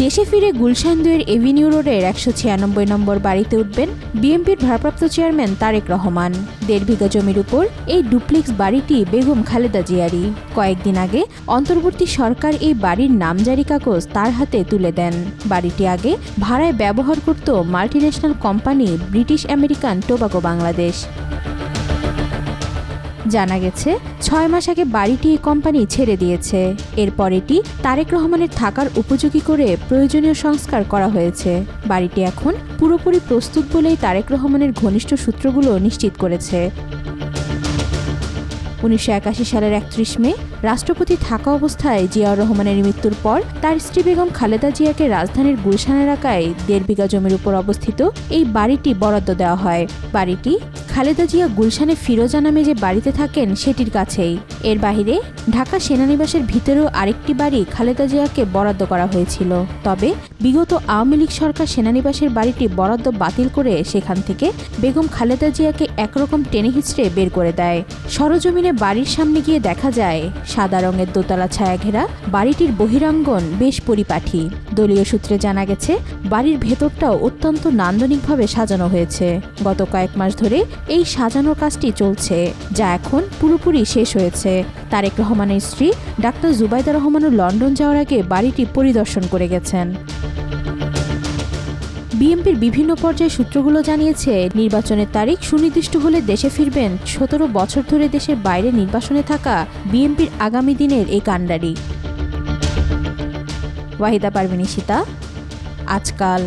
দেশে ফিরে গুলশান 2-এর এভিনিউ রোডের 196 নম্বর বাড়িতে উঠবেন বিএনপির ভারপ্রাপ্ত চেয়ারম্যান তারেক রহমান। 1.5 বিঘা জমির উপর এই ডুপ্লেক্স বাড়িটি বেগম খালেদা জিয়ারই। কয়েকদিন আগে অন্তর্বর্তী সরকার এই বাড়ির নামজারি কাগজ তার হাতে তুলে দেন। বাড়িটি আগে ভাড়ায় ব্যবহার করত multinational company British American tobacco Bangladesh. জানা গেছে 6 মাস আগে বাড়িটি এই কোম্পানি ছেড়ে দিয়েছে। এরপর এটি তারেক রহমানের থাকার উপযোগী করে প্রয়োজনীয় সংস্কার করা হয়েছে। বাড়িটি এখন পুরোপুরি প্রস্তুত বলেই তারেক রহমানের ঘনিষ্ঠ সূত্রগুলো নিশ্চিত করেছে। 1981 সালের 31 মে রাষ্ট্রপতি থাকা অবস্থায় জিয়াউর রহমানের মৃত্যুর পর তার স্ত্রী বেগম খালেদা জিয়াকে রাজধানীর গুলশান এলাকায় 1.5 বিঘা জমির উপর অবস্থিত এই বাড়িটি বরাদ্দ দেওয়া হয়। বাড়িটি খালেদা জিয়া গুলশানে ফিরোজা নামে যে বাড়িতে থাকেন সেটির কাছেই। এর বাইরে ঢাকা সেনানিবাসের ভিতরেও আরেকটি বাড়ি খালেদা জিয়াকে বরাদ্দ করা হয়েছিল। তবে বিগত আওয়ামী লীগ সরকার সেনানিবাসের বাড়িটি বরাদ্দ বাতিল করে সেখান থেকে বেগম খালেদা জিয়াকে একরকম টেনে হিঁচড়ে বের করে দেয়। সরজমিনে বাড়ির সামনে গিয়ে দেখা যায় সাদা রঙের দোতলা ছায়া ঘেরা বাড়িটির বহিরাঙ্গন বেশ পরিপাটি। দলীয় সূত্রে জানা গেছে বাড়ির ভেতরটাও অত্যন্ত নান্দনিকভাবে সাজানো হয়েছে। গত কয়েক মাস ধরে এই সাজানোর কাজটি চলছে, যা এখন পুরোপুরি শেষ হয়েছে। তারেক রহমানের স্ত্রী ডাক্তার জুবাইদা রহমানও লন্ডন যাওয়ার আগে বাড়িটি পরিদর্শন করে গেছেন। বিএনপির বিভিন্ন পর্যায়ে সূত্রগুলো জানিয়েছে নির্বাচনের তারিখ সুনির্দিষ্ট হলে দেশে ফিরবেন 17 বছর ধরে দেশের বাইরে নির্বাসনে থাকা বিএনপির আগামী দিনের এই কাণ্ডারি। ওয়াহিদা পারভীন ঈশিতা, আজকাল।